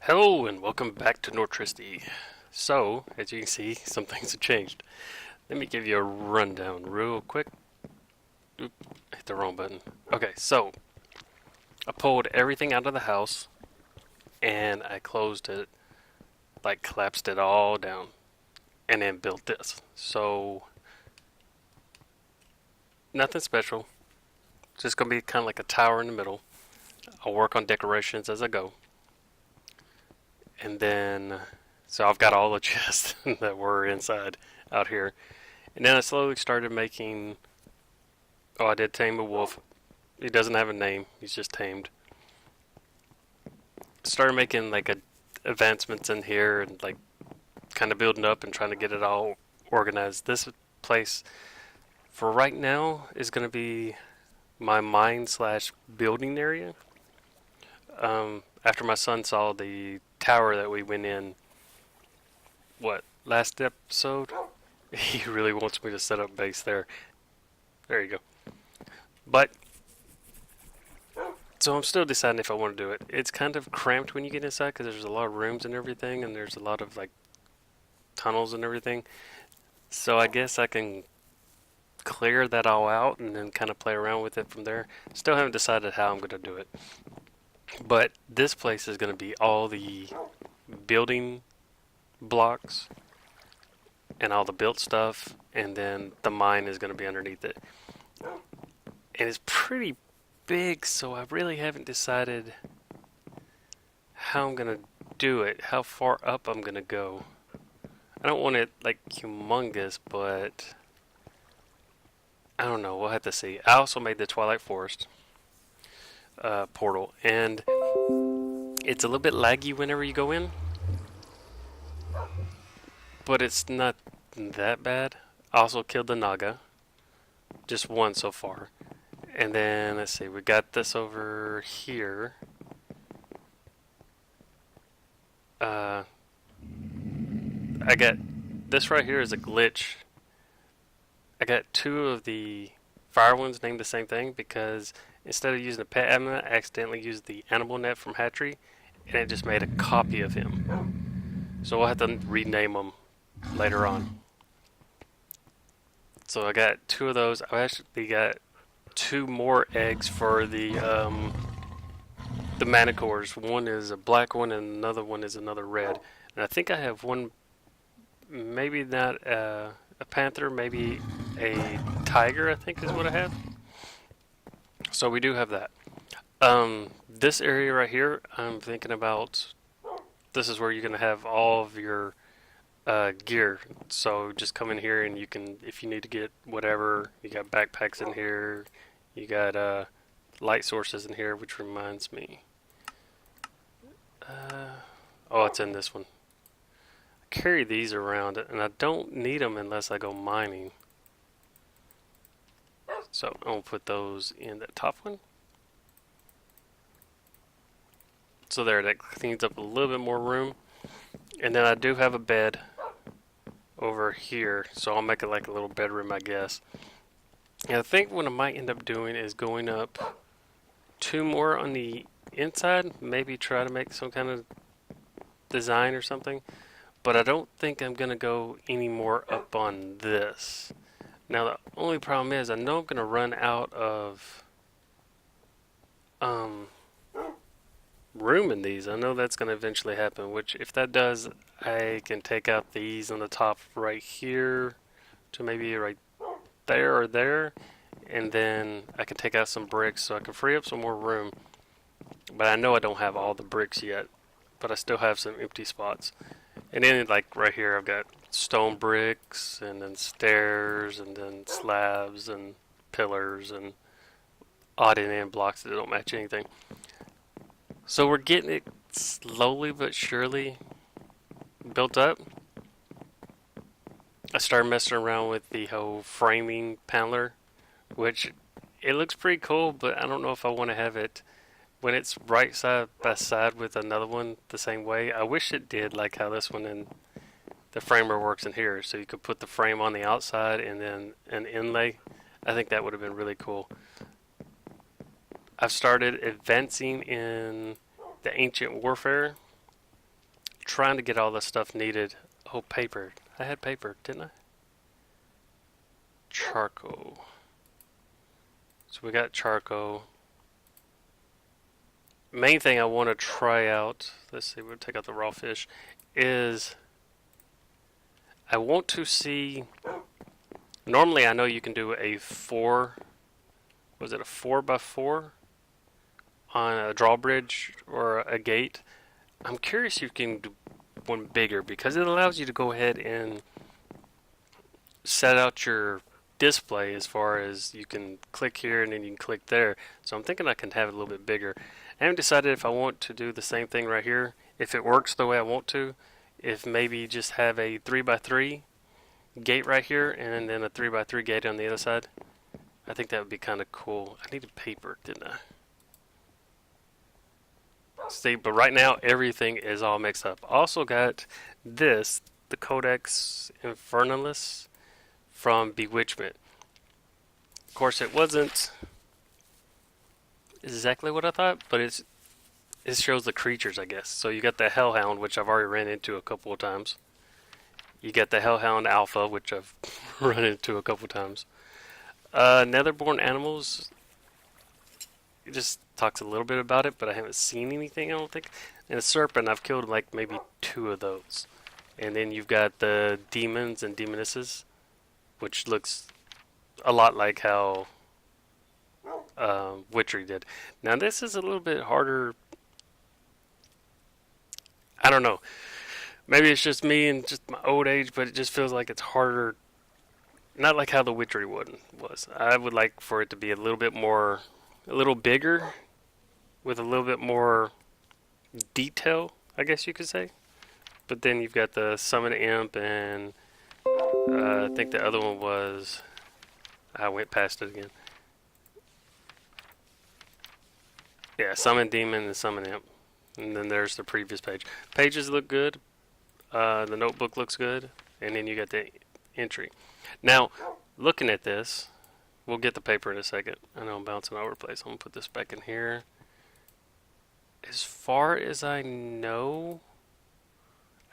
Hello and welcome back to Nortricity. So, as you can see, some things have changed. Let me give you a rundown real quick. Oop, hit the wrong button. Okay, so I pulled everything out of the house and I closed it, like collapsed it all down, and then built this. So, nothing special. Just gonna be kind of like a tower in the middle. I'll work on decorations as I go. And then, so I've got all the chests that were inside out here. And then I slowly started making, I did tame a wolf. He doesn't have a name, he's just tamed. Started making like advancements in here and like kind of building up and trying to get it all organized. This place for right now is going to be my mine slash building area. After my son saw the tower that we went in, last episode, he really wants me to set up base there. There you go. But so I'm still deciding if I want to do it. It's kind of cramped when you get inside because there's a lot of rooms and everything, and there's a lot of like tunnels and everything. So I guess I can clear that all out and then kind of play around with it from there. Still haven't decided how I'm going to do it. But this place is going to be all the building blocks and all the built stuff, and then the mine is going to be underneath it. And it's pretty big, so I really haven't decided how I'm going to do it, how far up I'm going to go. I don't want it like humongous, but I don't know, we'll have to see. I also made the Twilight Forest portal, and it's a little bit laggy whenever you go in, but it's not that bad. I also killed the Naga, just one so far. And then let's see, we got this over here. I got this right here is a glitch. I got two of the fire ones named the same thing because instead of using the pet animal, I accidentally used the animal net from Hatchery, and it just made a copy of him. So we'll have to rename them later on. So I got two of those. I actually got two more eggs for the manicores. One is a black one, and another one is another red. And I think I have one, maybe not a panther, maybe a tiger, I think is what I have. So we do have that. This area right here, I'm thinking about, this is where you're going to have all of your gear. So just come in here and you can, if you need to get whatever, you got backpacks in here, you got light sources in here, which reminds me. It's in this one. I carry these around, and I don't need them unless I go mining. So I'm going to put those in the top one. So there, that cleans up a little bit more room. And then I do have a bed over here, so I'll make it like a little bedroom, I guess. And I think what I might end up doing is going up two more on the inside, maybe try to make some kind of design or something. But I don't think I'm going to go any more up on this. Now the only problem is I know I'm going to run out of room in these. I know that's going to eventually happen, which if that does, I can take out these on the top right here to maybe right there or there, and then I can take out some bricks so I can free up some more room. But I know I don't have all the bricks yet, but I still have some empty spots. And then like right here I've got stone bricks and then stairs and then slabs and pillars and odd and end blocks that don't match anything. So we're getting it slowly but surely built up. I started messing around with the whole framing paneler, which it looks pretty cool, but I don't know if I want to have it when it's right side by side with another one the same way. I wish it did like how this one and the framer works in here, so you could put the frame on the outside and then an inlay. I think that would have been really cool. I've started advancing in the ancient warfare, trying to get all the stuff needed. Oh, paper. I had paper, didn't I? Charcoal. So we got charcoal. Main thing I want to try out, let's see, we'll take out the raw fish, is I want to see, normally I know you can do a 4x4 on a drawbridge or a gate. I'm curious if you can do one bigger because it allows you to go ahead and set out your display as far as you can click here and then you can click there. So I'm thinking I can have it a little bit bigger. I haven't decided if I want to do the same thing right here, if it works the way I want to, if maybe just have a 3x3 gate right here and then a 3x3 gate on the other side. I think that would be kind of cool. I needed paper, didn't I? See, but right now everything is all mixed up. Also got this, the Codex Infernalis from Bewitchment. Of course, it wasn't exactly what I thought, but it shows the creatures, I guess. So you got the Hellhound, which I've already ran into a couple of times. You got the Hellhound Alpha, which I've run into a couple of times. Netherborn Animals, it just talks a little bit about it, but I haven't seen anything, I don't think. And a Serpent, I've killed like maybe 2 of those. And then you've got the Demons and Demonesses, which looks a lot like how Witchery did. Now this is a little bit harder. I don't know. Maybe it's just me and just my old age, but it just feels like it's harder. Not like how the Witchery one was. I would like for it to be a little bit more, a little bigger, with a little bit more detail, I guess you could say. But then you've got the Summon Imp and I think the other one was, I went past it again. Yeah, Summon Demon and Summon Imp. And then there's the previous page. Pages look good. The notebook looks good. And then you got the entry. Now, looking at this, we'll get the paper in a second. I know I'm bouncing all over the place. I'm going to put this back in here. As far as I know,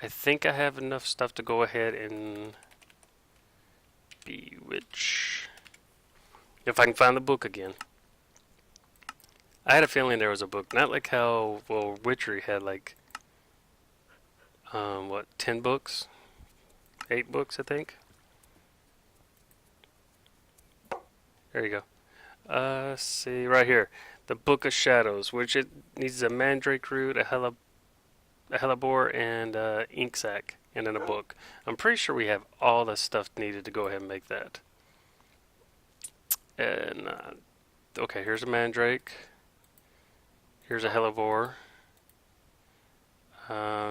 I think I have enough stuff to go ahead and bewitch. If I can find the book again. I had a feeling there was a book. Not like how, well, Witchery had like, 10 books? 8 books, I think. There you go. Let's see, right here. The Book of Shadows, which it needs a mandrake root, a hellebore, and ink sac, and then a book. I'm pretty sure we have all the stuff needed to go ahead and make that. And, okay, here's a mandrake. Here's a hellebore.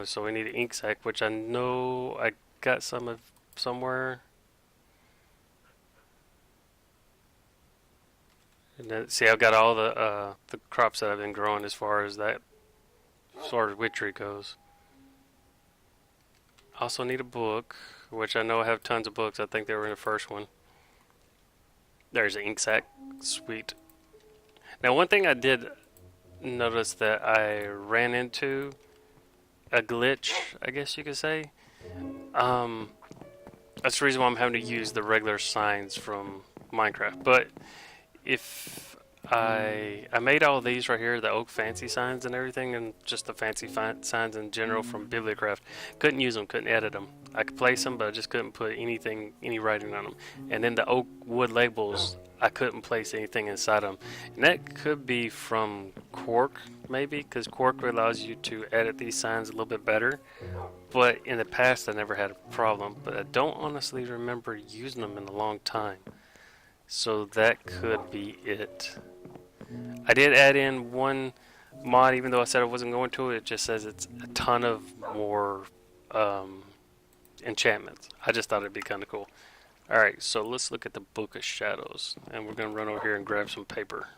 So we need an ink sac, which I know I got some of somewhere. And then, see, I've got all the crops that I've been growing as far as that sort of witchery goes. Also need a book, which I know I have tons of books. I think they were in the first one. There's an ink sac. Sweet. Now, one thing I did notice that I ran into a glitch, I guess you could say. That's the reason why I'm having to use the regular signs from Minecraft. But if I made all these right here, the oak fancy signs and everything, and just the fancy signs in general from Bibliocraft. Couldn't use them, couldn't edit them. I could place them, but I just couldn't put any writing on them. And then the oak wood labels, I couldn't place anything inside them. And that could be from Quark, maybe, because Quark allows you to edit these signs a little bit better. But in the past, I never had a problem. But I don't honestly remember using them in a long time. So that could be it. I did add in one mod, even though I said I wasn't going to. It just says it's a ton of more enchantments. I just thought it'd be kind of cool. Alright, so let's look at the Book of Shadows. And we're going to run over here and grab some paper.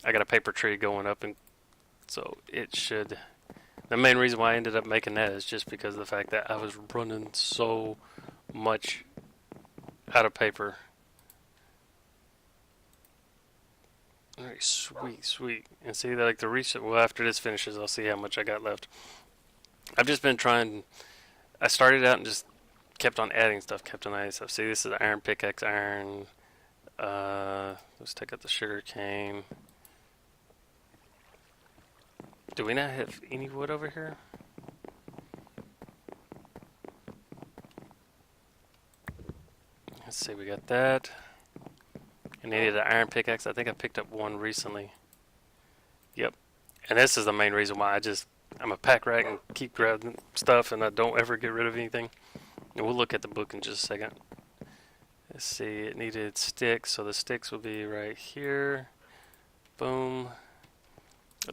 I got a paper tree going up, and so it should... The main reason why I ended up making that is just because of the fact that I was running so much out of paper. Alright, sweet, sweet. And see, like the recent, well, after this finishes, I'll see how much I got left. I've just been trying. I started out and just kept on adding stuff, kept on adding stuff. See, this is iron pickaxe, iron. Let's take out the sugar cane. Do we not have any wood over here? Let's see, we got that. I needed an iron pickaxe. I think I picked up one recently. Yep. And this is the main reason why I'm a pack rat and keep grabbing stuff and I don't ever get rid of anything. And we'll look at the book in just a second. Let's see, it needed sticks, so the sticks will be right here. Boom.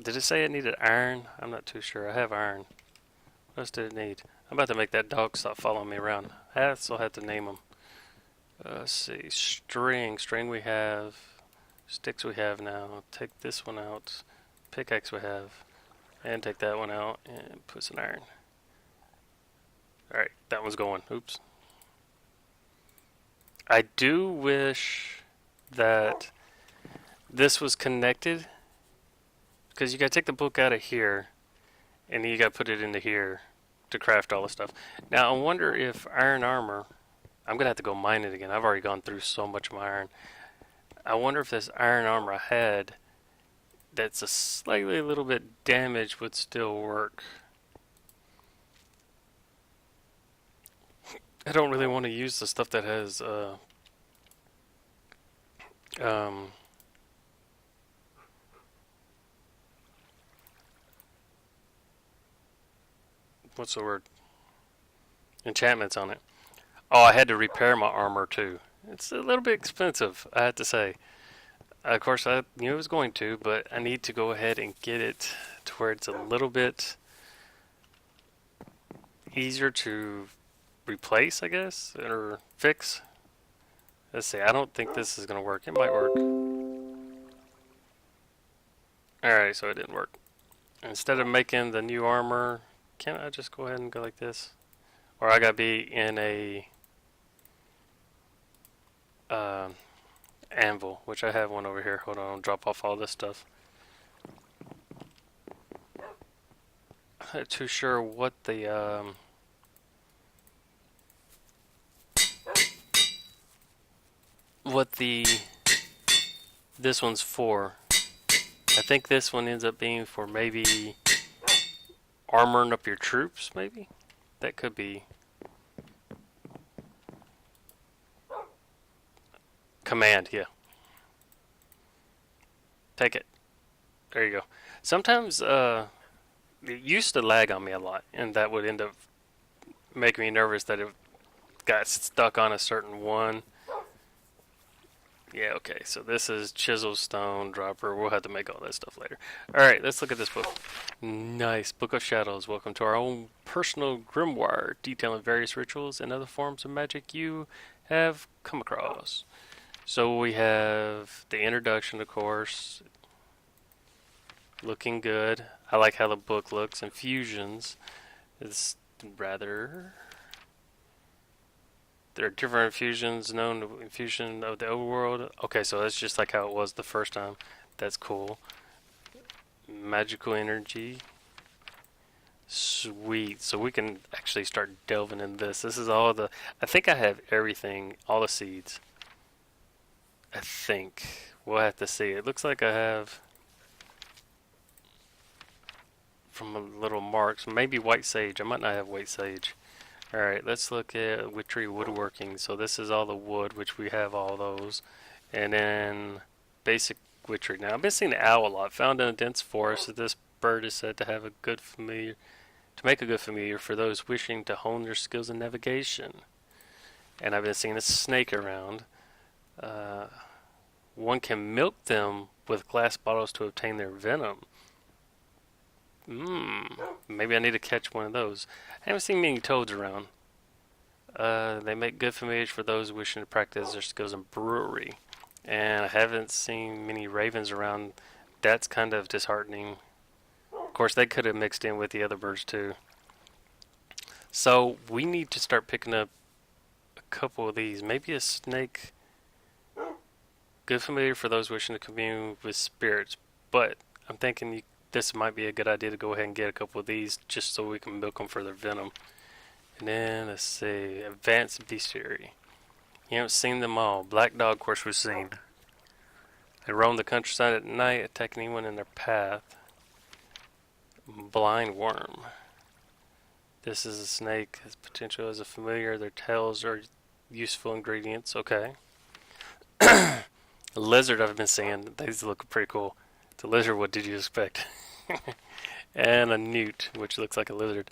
Did it say it needed iron? I'm not too sure. I have iron. What else did it need? I'm about to make that dog stop following me around. I still have to name them. Let's see. String. String we have. Sticks we have now. Take this one out. Pickaxe we have. And take that one out and put some iron. Alright, that one's going. Oops. I do wish that this was connected. Because you gotta take the book out of here. And then you gotta put it into here to craft all the stuff. Now I wonder if iron armor. I'm gonna have to go mine it again. I've already gone through so much of my iron. I wonder if this iron armor I had that's a little bit damaged would still work. I don't really want to use the stuff that has what's the word? Enchantments on it. Oh, I had to repair my armor too. It's a little bit expensive, I have to say. Of course, I knew I was going to, but I need to go ahead and get it to where it's a little bit easier to replace, I guess, or fix. Let's see, I don't think this is going to work. It might work. Alright, so it didn't work. Instead of making the new armor, can't I just go ahead and go like this? Or I gotta be in a anvil, which I have one over here. Hold on, I'll drop off all this stuff. I'm not too sure what the this one's for. I think this one ends up being for maybe armoring up your troops, maybe? That could be. Command, yeah. Take it. There you go. Sometimes it used to lag on me a lot, and that would end up making me nervous that it got stuck on a certain one. Yeah, okay, so this is Chisel Stone Dropper. We'll have to make all that stuff later. Alright, let's look at this book. Nice. Book of Shadows. Welcome to our own personal grimoire, detailing various rituals and other forms of magic you have come across. So we have the introduction, of course. Looking good. I like how the book looks. Infusions. It's rather... There are different infusions known to infusion of the overworld. Okay, so that's just like how it was the first time. That's cool. Magical energy. Sweet. So we can actually start delving in this. This is all the... I think I have everything. All the seeds. I think. We'll have to see. It looks like I have... From a little marks. Maybe white sage. I might not have white sage. Alright, let's look at witchery woodworking. So this is all the wood, which we have all those. And then basic witchery. Now, I've been seeing the owl a lot. Found in a dense forest, this bird is said to have a good familiar, to make a good familiar for those wishing to hone their skills in navigation. And I've been seeing a snake around. One can milk them with glass bottles to obtain their venom. Maybe I need to catch one of those. I haven't seen many toads around. They make good familiars for those wishing to practice their skills in brewery. And I haven't seen many ravens around. That's kind of disheartening. Of course, they could have mixed in with the other birds too. So we need to start picking up a couple of these. Maybe a snake. Good familiar for those wishing to commune with spirits. But I'm thinking this might be a good idea to go ahead and get a couple of these just so we can milk them for their venom. And then, let's see, Advanced Bestiary. You haven't seen them all. Black Dog, of course, we've seen. They roam the countryside at night, attack anyone in their path. Blind Worm. This is a snake, has potential as a familiar. Their tails are useful ingredients. Okay. A lizard I've been seeing. These look pretty cool. The lizard, what did you expect? And a newt, which looks like a lizard.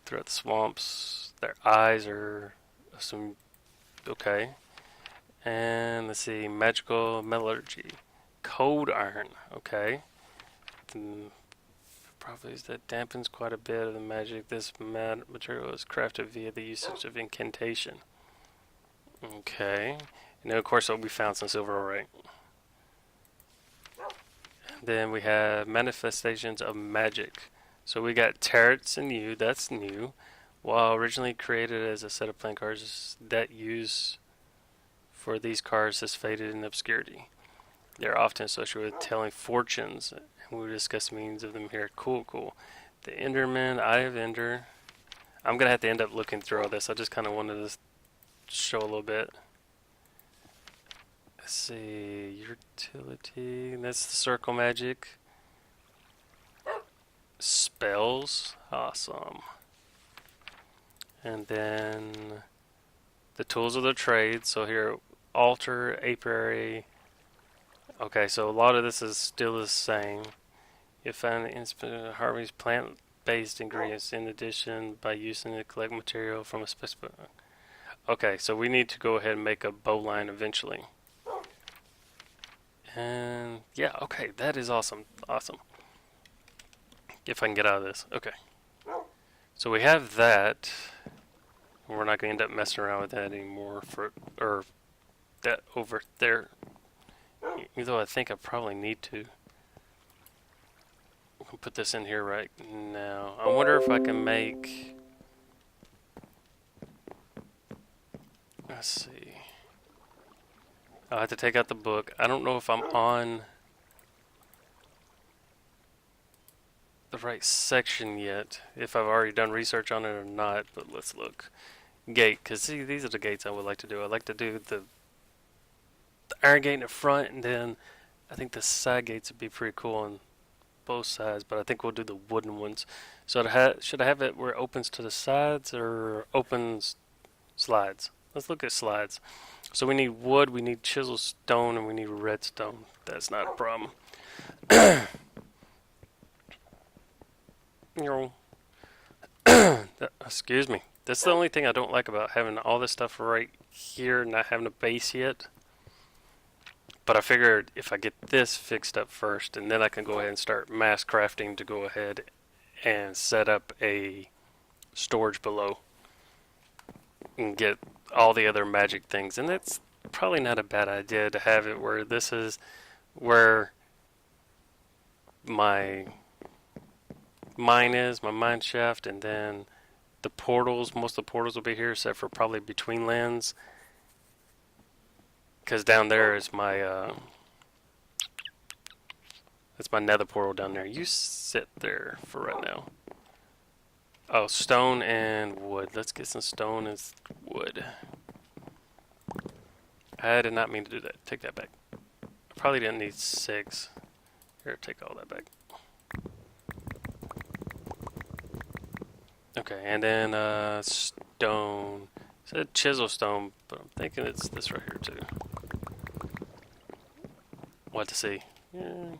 Throughout the swamps. Their eyes are some okay. And let's see, magical metallurgy. Cold iron. Okay. Properties that dampens quite a bit of the magic. This material is crafted via the usage of incantation. Okay. And then of course we found some silver, right? Then we have manifestations of magic. So we got Tarot's and You, that's new. While originally created as a set of playing cards, that use for these cards has faded in obscurity. They're often associated with telling fortunes, and we'll discuss means of them here. Cool. The Enderman, Eye of Ender. I'm going to have to end up looking through all this. I just kind of wanted to show a little bit. Let's see, utility, that's the circle magic. Spells, awesome. And then the tools of the trade. So here, altar, apiary. Okay, so a lot of this is still the same. You find Harvey's plant-based ingredients in addition by using it to collect material from a specific. Okay, so we need to go ahead and make a bowline eventually. And yeah, okay, that is awesome. If I can get out of this. Okay. So we have that. We're not going to end up messing around with that anymore or that over there. Even though I think I probably need to. I'll put this in here right now. I wonder if I can make. Let's see. I'll have to take out the book. I don't know if I'm on the right section yet, if I've already done research on it or not, but let's look. Gate, because see, these are the gates I would like to do. I'd like to do the iron gate in the front, and then I think the side gates would be pretty cool on both sides, but I think we'll do the wooden ones. So should I have it where it opens to the sides or opens slides? Let's look at slides. So we need wood, we need chisel stone, and we need redstone. That's not a problem. Excuse me. That's the only thing I don't like about having all this stuff right here and not having a base yet. But I figured if I get this fixed up first, and then I can go ahead and start mass crafting to go ahead and set up a storage below and get all the other magic things. And that's probably not a bad idea to have it where this is where my mine is, my mine shaft, and then the portals, most of the portals will be here except for probably between lands. Because down there is my, that's my nether portal down there. You sit there for right now. Oh, stone and wood. Let's get some stone and wood. I did not mean to do that. Take that back. I probably didn't need 6. Here, take all that back. Okay, and then stone. It said chisel stone, but I'm thinking it's this right here too. What to see? Yeah.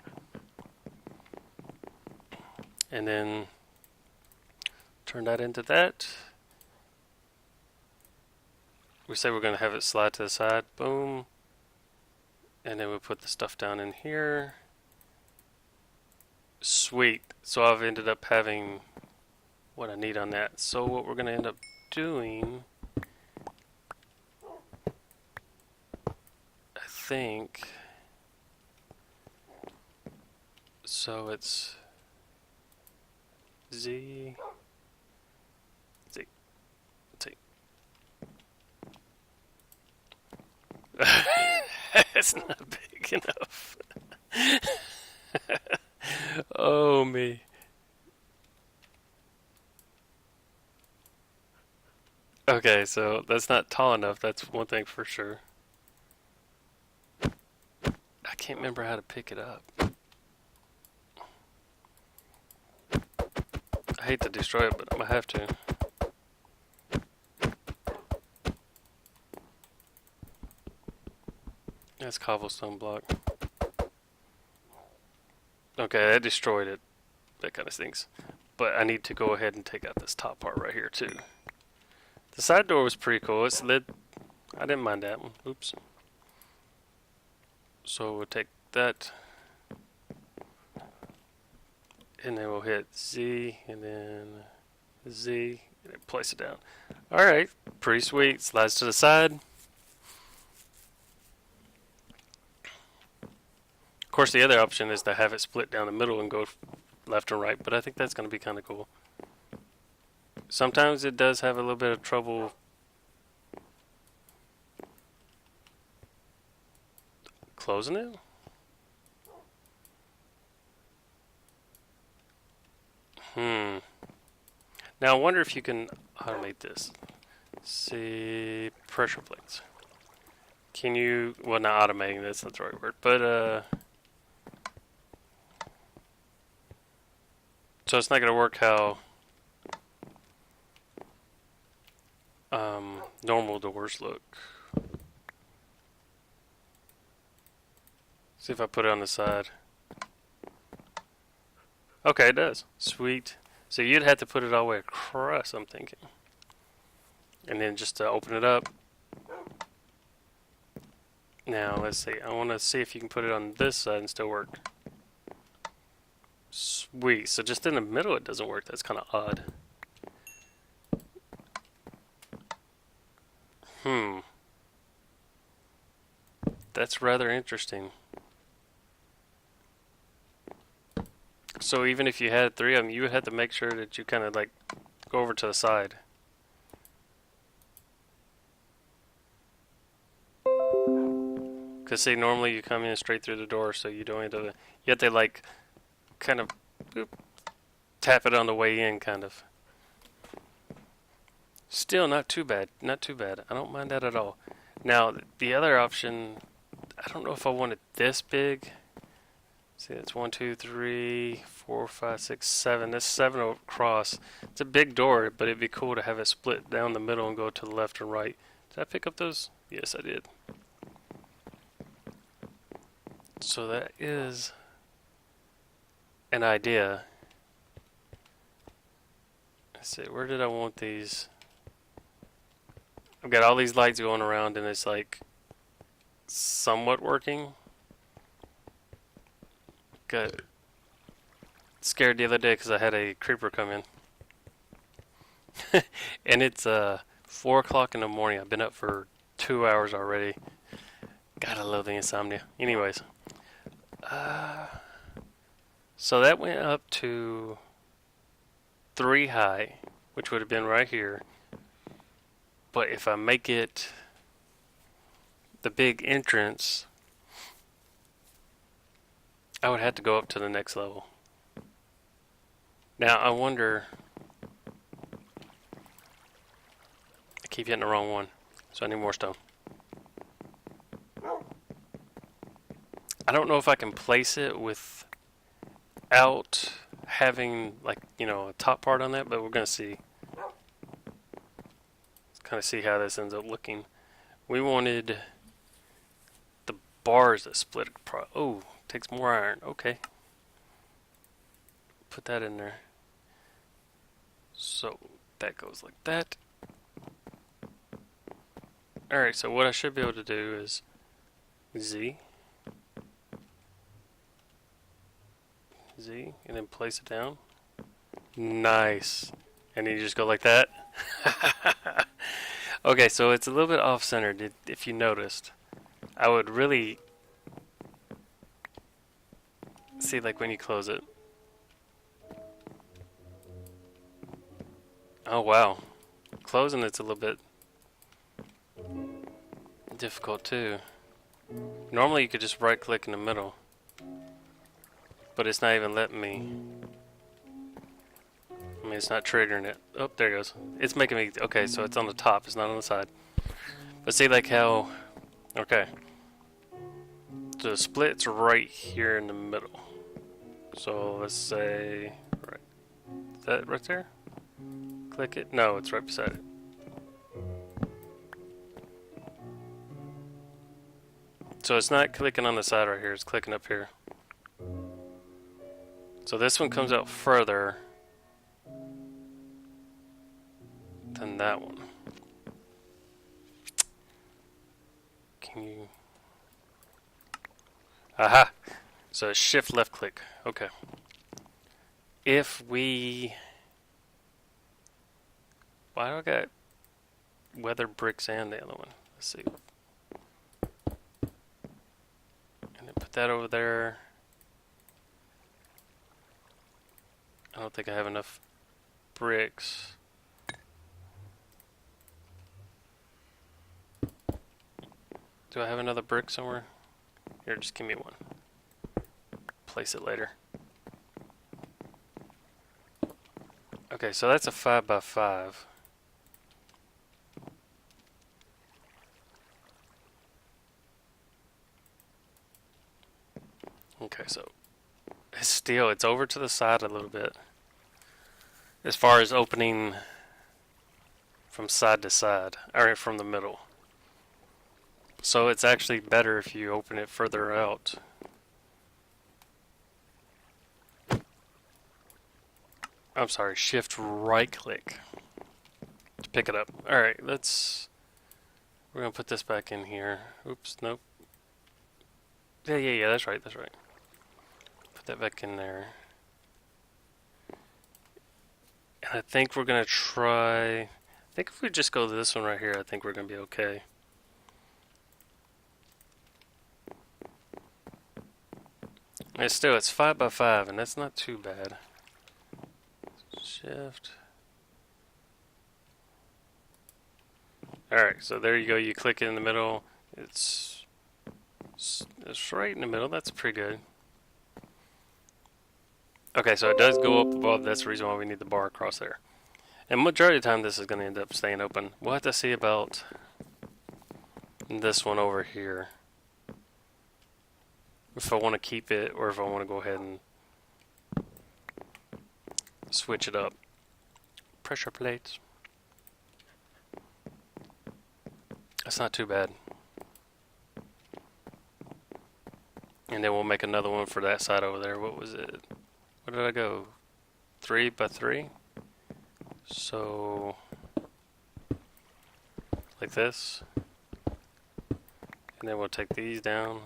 And then turn that into that. We say we're going to have it slide to the side. Boom. And then we put the stuff down in here. Sweet. So I've ended up having what I need on that. So what we're going to end up doing, I think, so it's Z. It's not big enough. Oh me. Okay, so that's not tall enough. That's one thing for sure. I can't remember how to pick it up. I hate to destroy it, but I'm gonna have to. That's cobblestone block. Okay, that destroyed it. That kind of stinks. But I need to go ahead and take out this top part right here too. The side door was pretty cool. It's lit. I didn't mind that one. Oops. So we'll take that. And then we'll hit Z and then Z and then place it down. Alright, pretty sweet. Slides to the side. Of course, the other option is to have it split down the middle and go left and right, but I think that's going to be kind of cool. Sometimes it does have a little bit of trouble closing it. Now I wonder if you can automate this. See, pressure plates. Can you, well, not automating this, that's the right word, but so it's not going to work how normal doors look. See if I put it on the side. Okay, it does. Sweet. So you'd have to put it all the way across, I'm thinking. And then just to open it up. Now, let's see. I want to see if you can put it on this side and still work. Sweet. So just in the middle it doesn't work. That's kind of odd. That's rather interesting. So even if you had three of them, you would have to make sure that you kind of like go over to the side. Because see, normally you come in straight through the door, so you don't have to, you have to like kind of boop, tap it on the way in, kind of. Still not too bad, not too bad. I don't mind that at all. Now, the other option, I don't know if I want it this big. See, that's 1, 2, 3, 4, 5, 6, 7. That's 7 across. It's a big door, but it'd be cool to have it split down the middle and go to the left and right. Did I pick up those? Yes, I did. So that is an idea. Let's see, where did I want these? I've got all these lights going around and it's like somewhat working. Got scared the other day because I had a creeper come in. And it's 4 o'clock in the morning. I've been up for 2 hours already. Gotta love the insomnia. Anyways. So that went up to 3 high, which would have been right here. But if I make it the big entrance, I would have to go up to the next level. Now I wonder, I keep hitting the wrong one, so I need more stone. I don't know if I can place it without having, like, you know, a top part on that, but we're going to see. Let's kind of see how this ends up looking. We wanted the bars that split. Oh, takes more iron. Okay. Put that in there. So that goes like that. Alright, so what I should be able to do is Z, and then place it down. Nice. And then you just go like that. Okay, so it's a little bit off-centered, if you noticed. I would really see, like, when you close it. Oh, wow. Closing it's a little bit difficult, too. Normally you could just right-click in the middle. But it's not even letting me. I mean, it's not triggering it. Oh, there it goes. It's making me. Okay, so it's on the top. It's not on the side. But see, like how. Okay. The split's right here in the middle. So let's say. Right. Is that right there? Click it. No, it's right beside it. So it's not clicking on the side right here. It's clicking up here. So this one comes out further than that one. Can you... Aha! So it's shift left click. Okay. If we... Why do I got weather bricks and the other one? Let's see. And then put that over there. I don't think I have enough bricks. Do I have another brick somewhere? Here, just give me one. Place it later. Okay, so that's a 5x5. Okay, so it's over to the side a little bit. As far as opening from side to side, or from the middle. So it's actually better if you open it further out. I'm sorry, shift right click to pick it up. Alright, we're going to put this back in here. Oops, nope. Yeah, that's right. Put that back in there. And I think we're going to try... I think if we just go to this one right here, I think we're going to be okay. And still, it's 5x5, and that's not too bad. Shift. Alright, so there you go. You click it in the middle. It's right in the middle. That's pretty good. Okay, so it does go up above. That's the reason why we need the bar across there. And majority of the time, this is going to end up staying open. We'll have to see about this one over here. If I want to keep it, or if I want to go ahead and switch it up. Pressure plates. That's not too bad. And then we'll make another one for that side over there. What was it? What did I go? 3x3? So, like this. And then we'll take these down.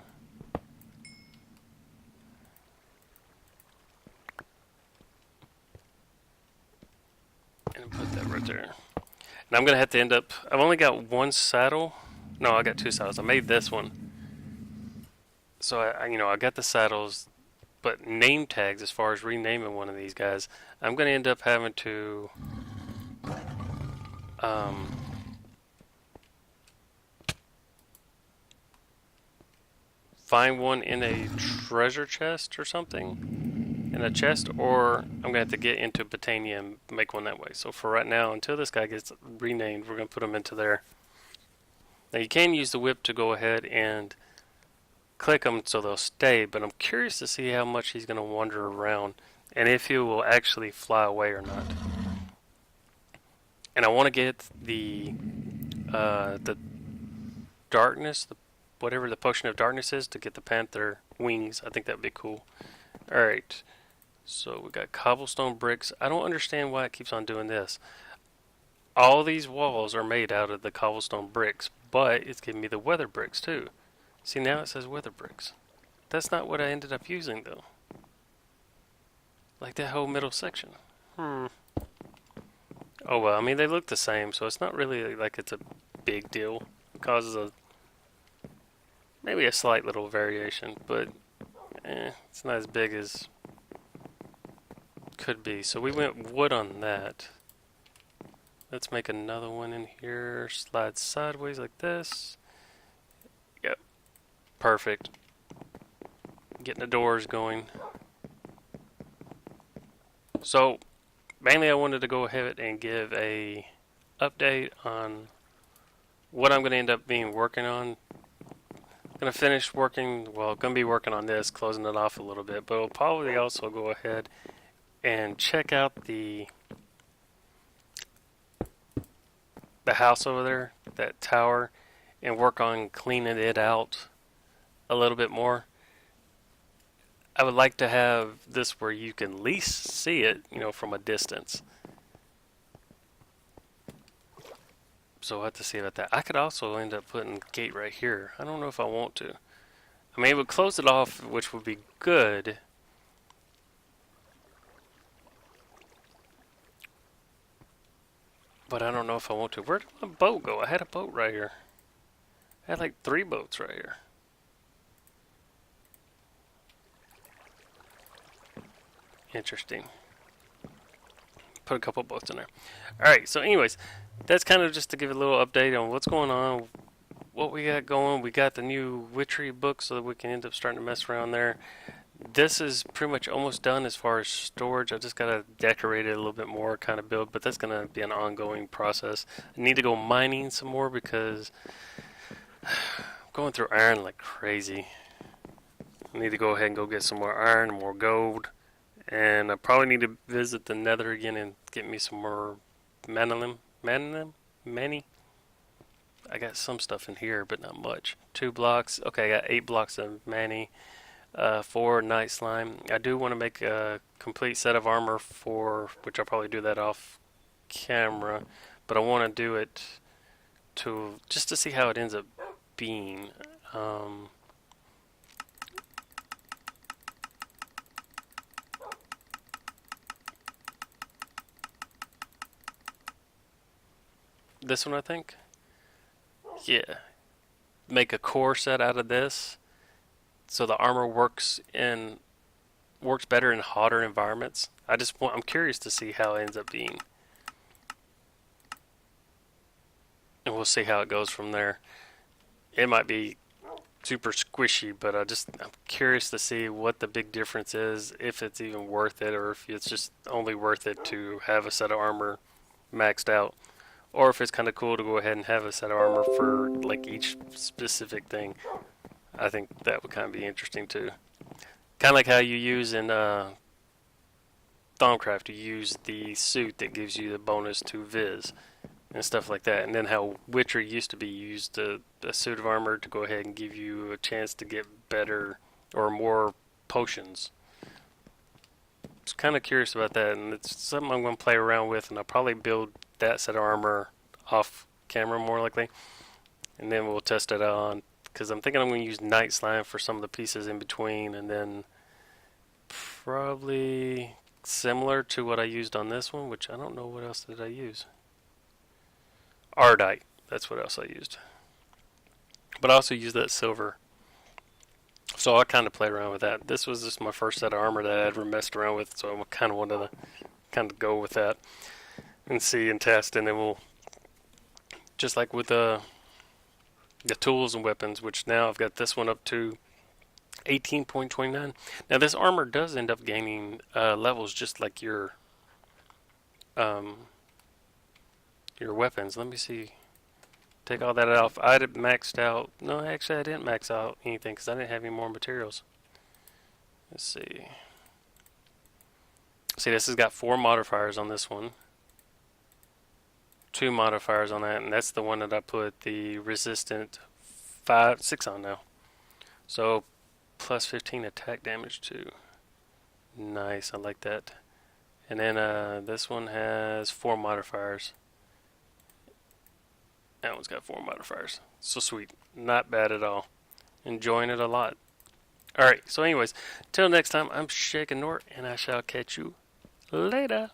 And put that right there. And I'm going to have to end up... I've only got one saddle. No, I got two saddles. I made this one. So, I got the saddles, but name tags as far as renaming one of these guys, I'm going to end up having to... find one in a treasure chest or something. In a chest, or I'm going to have to get into Botania and make one that way. So for right now, until this guy gets renamed, we're going to put him into there. Now you can use the whip to go ahead and click them so they'll stay, but I'm curious to see how much he's going to wander around and if he will actually fly away or not. And I want to get the darkness, whatever the potion of darkness is, to get the panther wings. I think that would be cool. Alright, so we got cobblestone bricks. I don't understand why it keeps on doing this. All these walls are made out of the cobblestone bricks, but it's giving me the weather bricks too. See, now it says weather bricks. That's not what I ended up using though. Like that whole middle section. Oh well, I mean they look the same, so it's not really like it's a big deal. It causes maybe a slight little variation, but it's not as big as could be. So we went wood on that. Let's make another one in here. Slide sideways like this. Yep. Perfect. Getting the doors going. So mainly I wanted to go ahead and give a update on what I'm going to end up being working on. I'm going to finish working, well, going to be working on this, closing it off a little bit, but I'll probably also go ahead and check out the house over there, that tower, and work on cleaning it out a little bit more. I would like to have this where you can at least see it, from a distance. So I'll have to see about that. I could also end up putting a gate right here. I don't know if I want to. I mean, it would close it off, which would be good. But I don't know if I want to. Where did my boat go? I had a boat right here. I had like 3 boats right here. Interesting. Put a couple boats in there. Alright, so anyways, that's kind of just to give a little update on what's going on, what we got going. We got the new Witchery book so that we can end up starting to mess around there. This is pretty much almost done as far as storage. I just got to decorate it a little bit more, kind of build, but that's going to be an ongoing process. I need to go mining some more because I'm going through iron like crazy. I need to go ahead and go get some more iron, more gold, and I probably need to visit the Nether again and get me some more many. I got some stuff in here, but not much. 2 blocks. Okay, I got 8 blocks of many. 4 night slime. I do want to make a complete set of armor for, which I'll probably do that off camera, but I want to do it just to see how it ends up being. This one, I think. Yeah. Make a core set out of this, so the armor works better in hotter environments. I'm curious to see how it ends up being, and we'll see how it goes from there. It might be super squishy, but I'm curious to see what the big difference is, if it's even worth it, or if it's just only worth it to have a set of armor maxed out, or if it's kind of cool to go ahead and have a set of armor for like each specific thing. I think that would kind of be interesting too. Kind of like how you use in Thaumcraft, you use the suit that gives you the bonus to Viz and stuff like that. And then how Witcher used to be, used a suit of armor to go ahead and give you a chance to get better or more potions. It's kind of curious about that, and it's something I'm going to play around with, and I'll probably build that set of armor off camera more likely, and then we'll test it out on, because I'm thinking I'm going to use night slime for some of the pieces in between, and then probably similar to what I used on this one, which I don't know what else did I use. Ardite, that's what else I used. But I also used that silver. So I kind of played around with that. This was just my first set of armor that I ever messed around with, so I kind of wanted to kind of go with that and see and test, and then we'll, just like with the tools and weapons, which now I've got this one up to 18.29. Now this armor does end up gaining levels just like your weapons. Let me see. Take all that off. I had it maxed out. No, actually I didn't max out anything because I didn't have any more materials. Let's see. See, this has got 4 modifiers on this one. 2 modifiers on that, and that's the one that I put the resistant 6 on now. So plus 15 attack damage too. Nice, I like that. And then this one has 4 modifiers. That one's got 4 modifiers. So sweet. Not bad at all. Enjoying it a lot. Alright, so anyways, till next time, I'm Shaking Nort, and I shall catch you later.